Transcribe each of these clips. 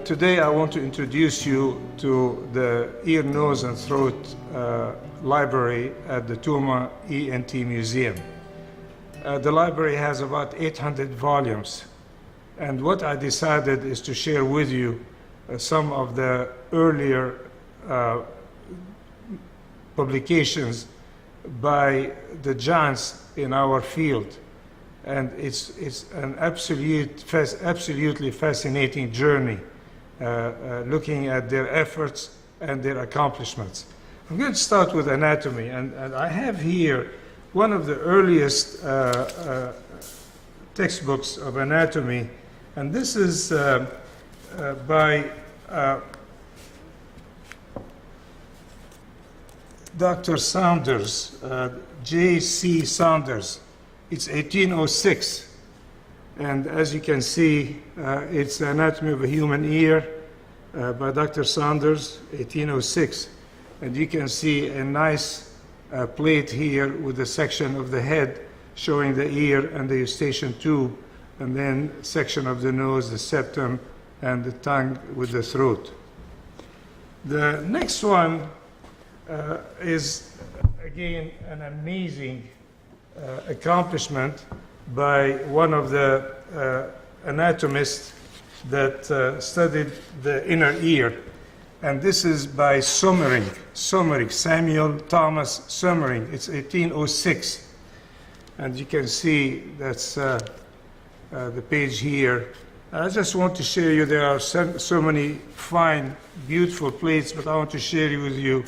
Today I want to introduce you to the ear, nose, and throat library at the TOUMA ENT Museum. The library has about 800 volumes, and what I decided is to share with you some of the earlier publications by the giants in our field. And it's an absolutely fascinating journey, looking at their efforts and their accomplishments. I'm going to start with anatomy, and I have here one of the earliest textbooks of anatomy, and this is by Dr. Saunders, J.C. Saunders. It's 1806, and as you can see, it's the anatomy of a human ear by Dr. Saunders, 1806. And you can see a nice plate here with a section of the head showing the ear and the eustachian tube, and then section of the nose, the septum, and the tongue with the throat. The next one is, again, an amazing accomplishment by one of the anatomists that studied the inner ear. And this is by Sommering, Samuel Thomas Sommering. It's 1806. And you can see that's the page here. I just want to share you, there are so many fine, beautiful plates, but I want to share with you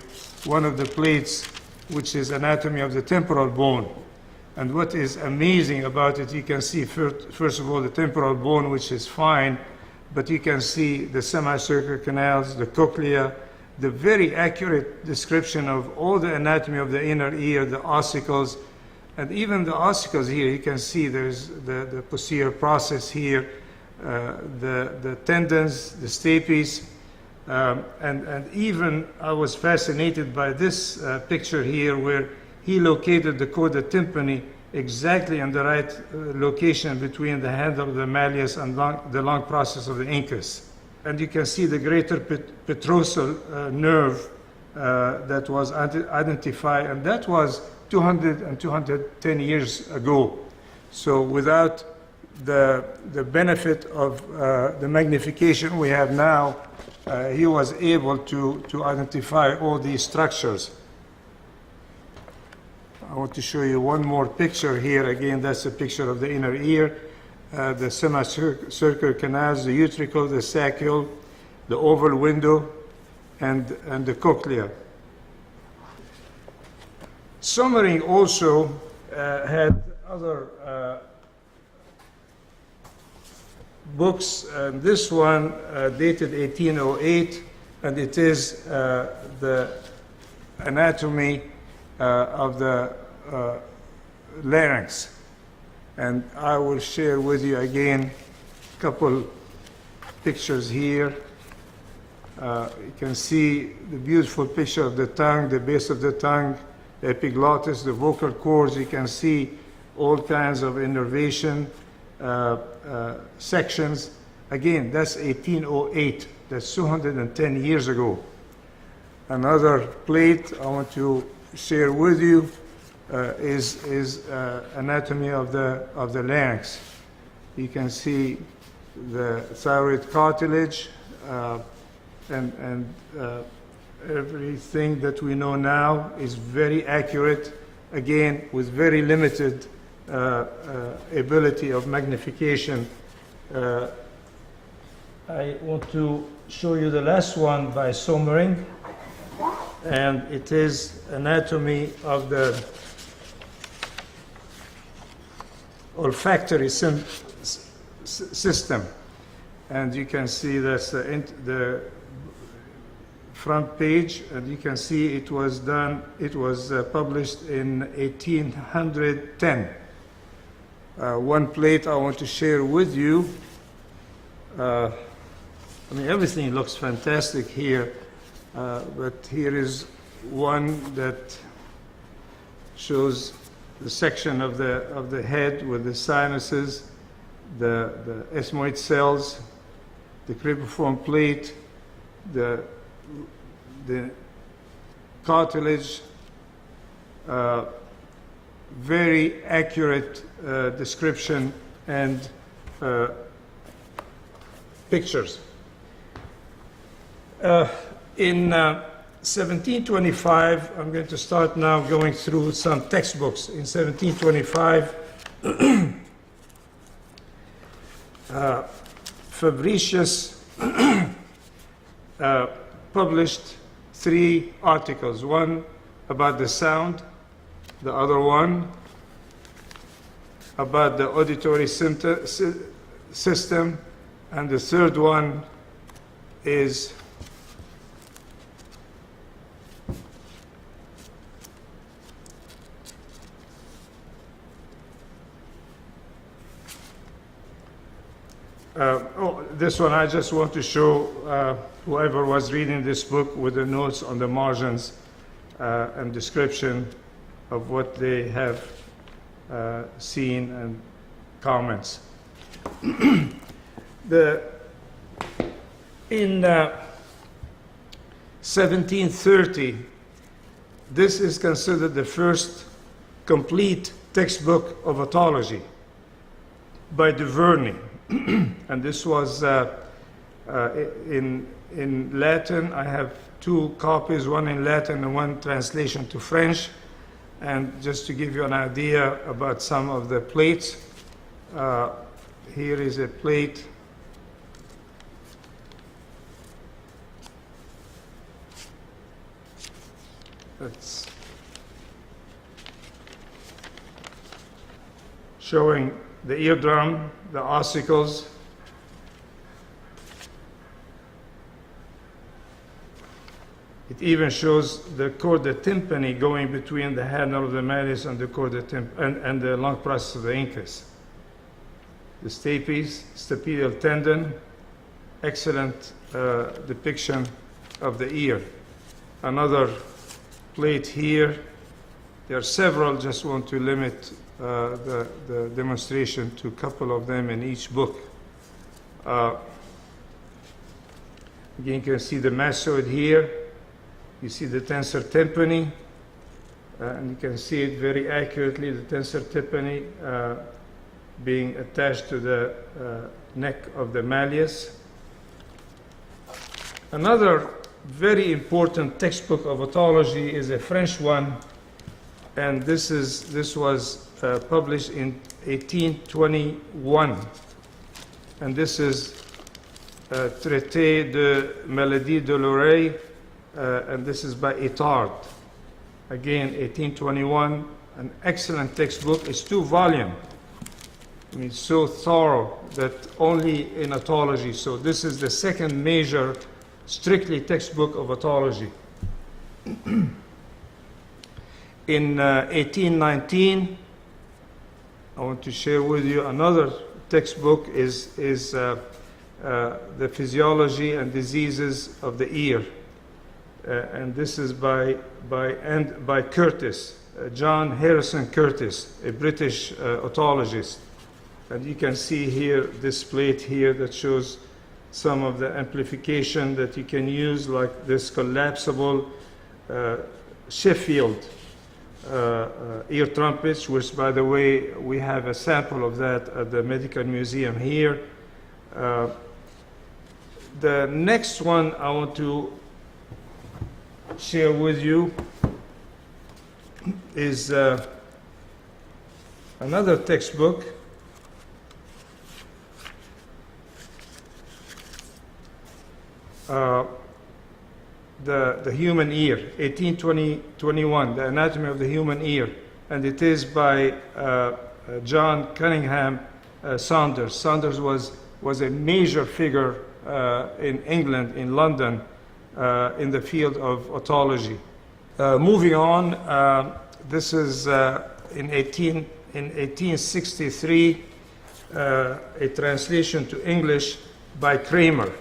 one of the plates, which is anatomy of the temporal bone. And what is amazing about it, you can see first of all the temporal bone, which is fine, but you can see the semicircular canals, the cochlea, the very accurate description of all the anatomy of the inner ear, the ossicles, and even the ossicles here, you can see there's the posterior process here, the tendons, the stapes, and even I was fascinated by this picture here where he located the coda tympani exactly in the right location between the handle of the malleus and the long process of the incus. And you can see the greater petrosal nerve that was identified, and that was 200 and 210 years ago. So without the benefit of the magnification we have now, he was able to identify all these structures. I want to show you one more picture here. Again, that's a picture of the inner ear, the semicircular canals, the utricle, the saccule, the oval window, and the cochlea. Sommering also had other books, and this one dated 1808, and it is the anatomy of the larynx. And I will share with you again a couple pictures here. You can see the beautiful picture of the tongue, the base of the tongue, the epiglottis, the vocal cords. You can see all kinds of innervation sections. Again, that's 1808. That's 210 years ago. Another plate I want to share with you is anatomy of the larynx. You can see the thyroid cartilage and everything that we know now is very accurate, again with very limited ability of magnification. I want to show you the last one by Sommering, and it is anatomy of the olfactory system. And you can see that's the front page, and you can see it was published in 1810. One plate I want to share with you. I mean, everything looks fantastic here. But here is one that shows the section of the head with the sinuses, the ethmoid cells, the cribriform plate, the cartilage, very accurate description and pictures. In 1725, I'm going to start now going through some textbooks. In 1725, Fabricius published 3 articles, one about the sound, the other one about the auditory system, and the third one is this one I just want to show whoever was reading this book with the notes on the margins and description of what they have seen and comments. In 1730, this is considered the first complete textbook of otology by Duvernay. And this was in Latin. I have 2 copies, one in Latin and one translation to French. And just to give you an idea about some of the plates, here is a plate that's showing the eardrum, the ossicles, it even shows the chorda tympani going between the handle of the malleus and the chorda and the long process of the incus. The stapes, stapedial tendon, excellent depiction of the ear. Another plate here. There are several, just want to limit the demonstration to a couple of them in each book. Again, you can see the massoid here. You see the tensor tympani, and you can see it very accurately, the tensor tympani being attached to the neck of the malleus. Another very important textbook of otology is a French one, and this was published in 1821, and this is Traité de Maladie de l'oreille, and this is by Itard. Again, 1821, an excellent textbook. It's 2 volumes. I mean, so thorough that only in otology. So this is the second major, strictly textbook of otology. In 1819, I want to share with you another textbook is the Physiology and Diseases of the Ear. And this is by Curtis, John Harrison Curtis, a British otologist. And you can see here this plate here that shows some of the amplification that you can use, like this collapsible Sheffield ear trumpets, which, by the way, we have a sample of that at the Medical Museum here. The next one I want to share with you is another textbook. The Human Ear, 1821, The Anatomy of the Human Ear, and it is by John Cunningham Saunders. Saunders was a major figure in England, in London, in the field of otology. Moving on, this is in 1863, a translation to English by Kramer.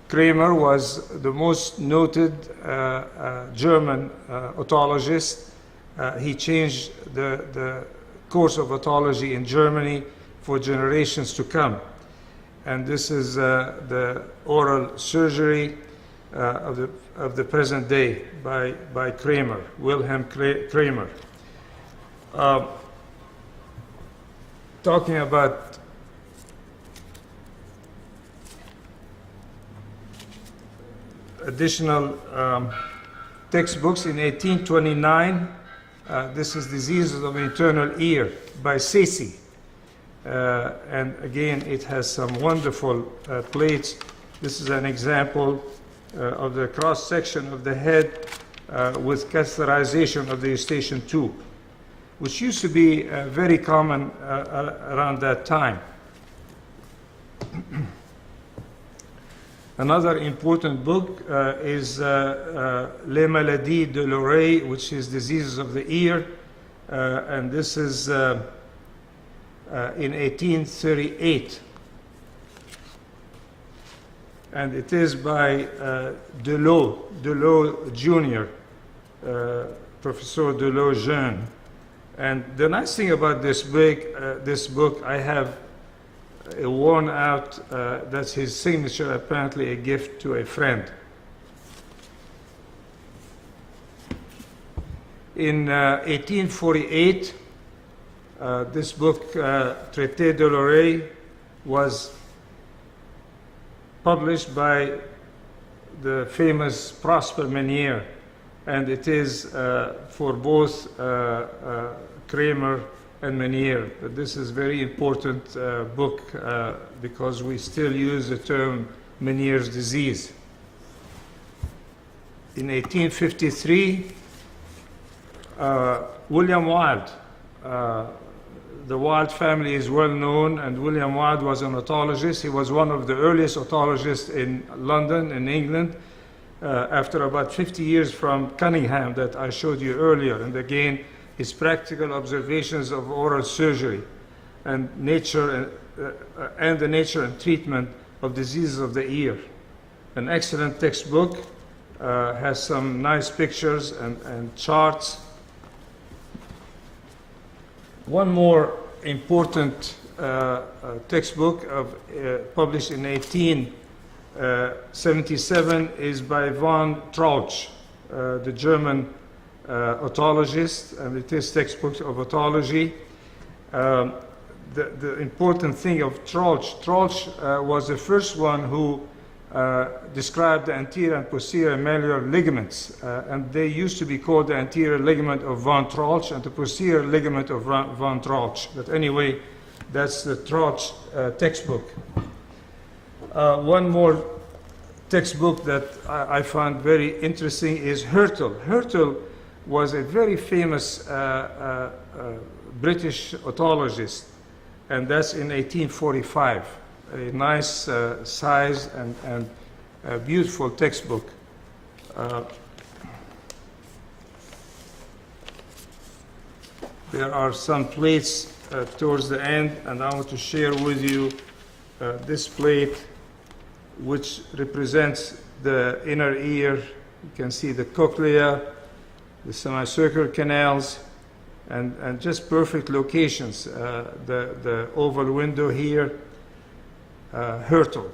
Kramer was the most noted German otologist. He changed the course of otology in Germany for generations to come. and this is the oral surgery of the present day by Kramer, Wilhelm Kramer. Talking about additional textbooks in 1829, this is Diseases of the Internal Ear by Sayce. And again, it has some wonderful plates. This is an example of the cross-section of the head with catheterization of the eustachian tube, which used to be very common around that time. Another important book is Les Maladies de l'Oreille, which is Diseases of the Ear, and this is in 1838. And it is by Delot Jr., Professor Delot Jeune. And the nice thing about this book, I have a worn out, that's his signature, apparently a gift to a friend. In 1848, this book, Traité de l'Oreille, was published by the famous Prosper Ménière, and it is for both Kramer and Ménière. But this is a very important book because we still use the term Ménière's disease. In 1853, William Wilde, the Wilde family is well known, and William Wilde was an otologist. He was one of the earliest otologists in London, in England, after about 50 years from Cunningham that I showed you earlier. And again, his practical observations of oral surgery and the nature and treatment of diseases of the ear. An excellent textbook, has some nice pictures and charts. One more important textbook published in 1877 is by von Trauch, the German otologist, and it is textbook of otology. The important thing of Trauch was the first one who described the anterior and posterior malleolar ligaments, and they used to be called the anterior ligament of von Trauch and the posterior ligament of von Trauch. But anyway, that's the Trauch textbook. One more textbook that I found very interesting is Hertel. Hertel was a very famous British otologist, and that's in 1845. A nice size and a beautiful textbook. There are some plates towards the end, and I want to share with you this plate, which represents the inner ear. You can see the cochlea, the semicircular canals, and just perfect locations. The oval window here, Hertel.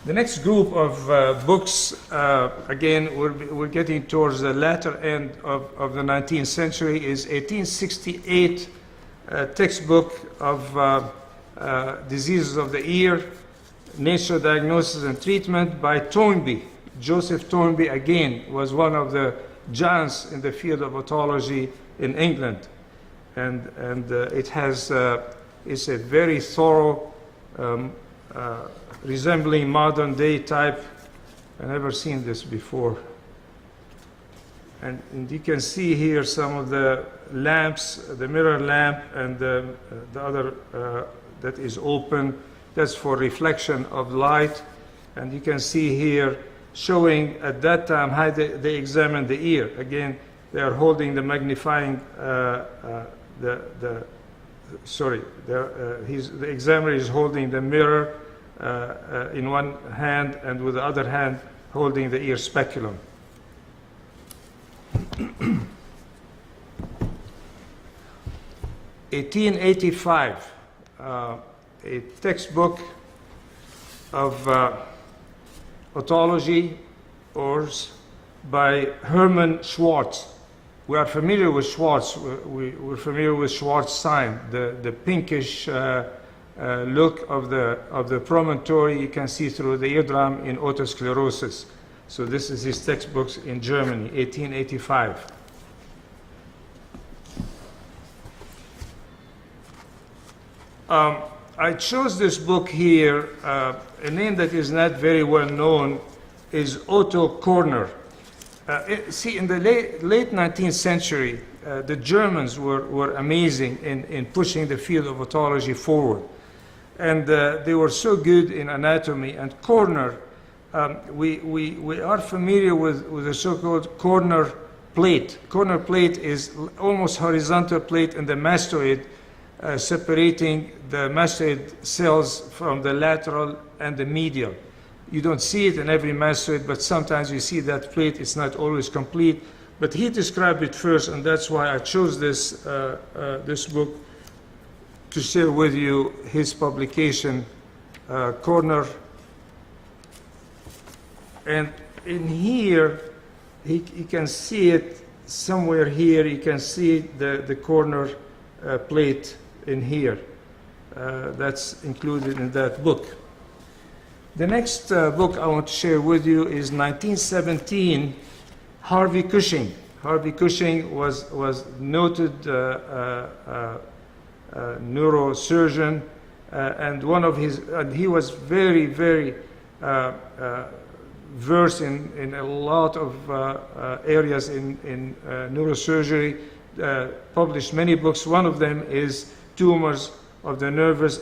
The next group of books, again, we're getting towards the latter end of the 19th century, is 1868 textbook of diseases of the ear, Nature, Diagnosis, and Treatment by Toynbee. Joseph Toynbee, again, was one of the giants in the field of otology in England. And it has, it's a very thorough, resembling modern day type. I've never seen this before. And you can see here some of the lamps, the mirror lamp and the other that is open. That's for reflection of light. And you can see here showing at that time how they examined the ear. Again, they are holding the magnifying, the examiner is holding the mirror in one hand and with the other hand holding the ear speculum. 1885, a textbook of otology by Hermann Schwartz. We are familiar with Schwartz. We're familiar with Schwartz sign, the pinkish look of the promontory you can see through the eardrum in otosclerosis. So this is his textbooks in Germany, 1885. I chose this book here. A name that is not very well known is Otto Corner. See, in the late 19th century, the Germans were amazing in pushing the field of otology forward. And they were so good in anatomy. And corner, we are familiar with the so-called corner plate. Corner plate is almost horizontal plate in the mastoid, separating the mastoid cells from the lateral and the medial. You don't see it in every mastoid, but sometimes you see that plate. It's not always complete. But he described it first, and that's why I chose this, this book to share with you his publication, Corner. And in here, you can see it somewhere here. You can see the corner plate in here. That's included in that book. The next book I want to share with you is 1917, Harvey Cushing. Harvey Cushing was noted neurosurgeon, and one of his, and he was very, very versed in a lot of areas in neurosurgery, published many books. One of them is Tumors of the Nervus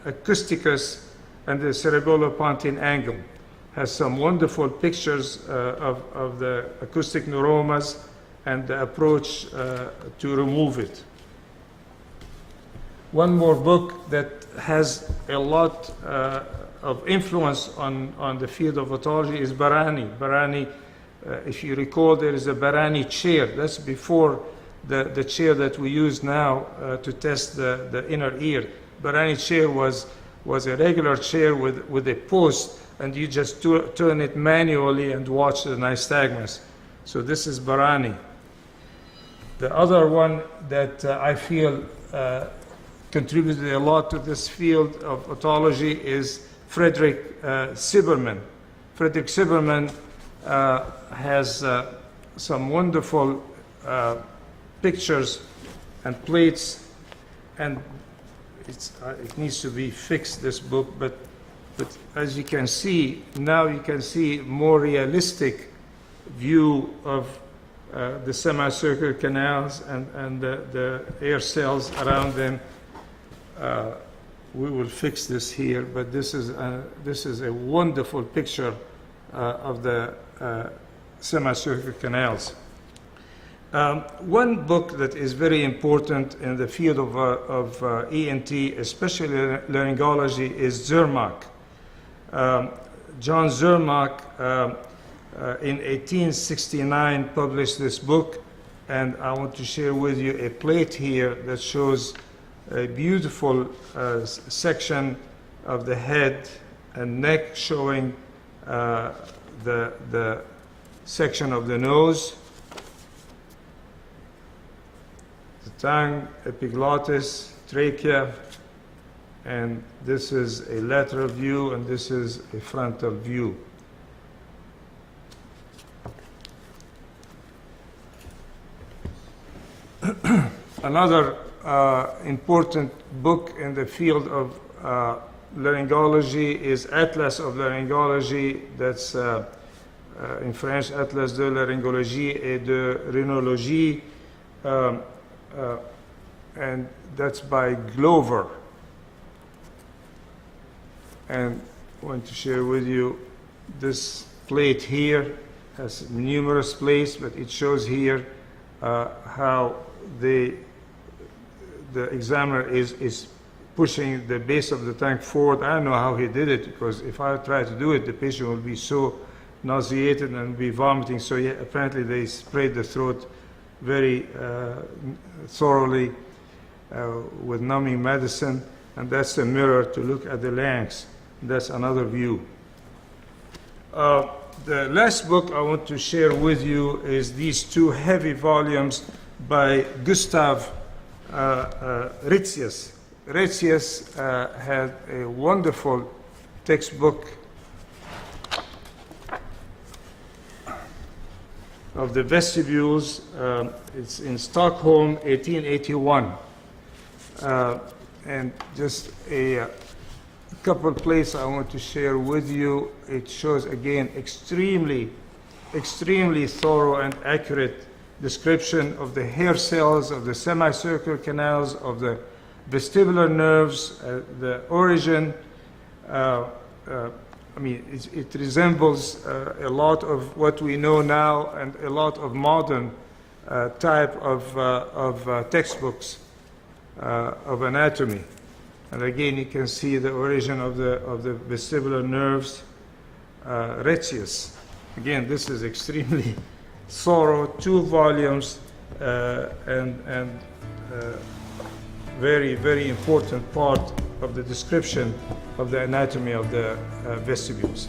Acousticus and the cerebellopontine angle. Has some wonderful pictures of the acoustic neuromas and the approach to remove it. One more book that has a lot of influence on the field of otology is Barani. Barani, if you recall, there is a Barani chair. That's before the chair that we use now to test the inner ear. Barani chair was a regular chair with a post, and you just turn it manually and watch the nystagmus. So this is Barani. The other one that I feel contributed a lot to this field of otology is Frederick Sieberman. Frederick Sieberman has some wonderful pictures and plates, and it needs to be fixed, this book, but as you can see, now you can see more realistic view of the semicircular canals and the air cells around them. We will fix this here, but this is a wonderful picture of the semicircular canals. One book that is very important in the field of ENT, especially laryngology, is Zermatt. John Zermatt in 1869 published this book, and I want to share with you a plate here that shows a beautiful section of the head and neck, showing the section of the nose, the tongue, epiglottis, trachea, and this is a lateral view, and this is a frontal view. Another important book in the field of laryngology is Atlas of Laryngology. That's in French, Atlas de laryngologie et de rhinologie, and that's by Glover. And I want to share with you this plate here. Has numerous plates, but it shows here how the examiner is pushing the base of the tongue forward. I don't know how he did it, because if I try to do it, the patient will be so nauseated and be vomiting. So yeah, apparently they sprayed the throat very thoroughly. with numbing medicine, and that's a mirror to look at the larynx. That's another view. The last book I want to share with you is these two heavy volumes by Gustav Ritzius. Ritzius had a wonderful textbook of the vestibules. It's in Stockholm, 1881. And just a couple places I want to share with you. It shows, again, extremely thorough and accurate description of the hair cells, of the semicircular canals, of the vestibular nerves, the origin. I mean, it resembles a lot of what we know now and a lot of modern type of textbooks of anatomy. And again, you can see the origin of the vestibular nerves. Ritzius. Again, this is extremely thorough, 2 volumes, and very important part of the description of the anatomy of the vestibules.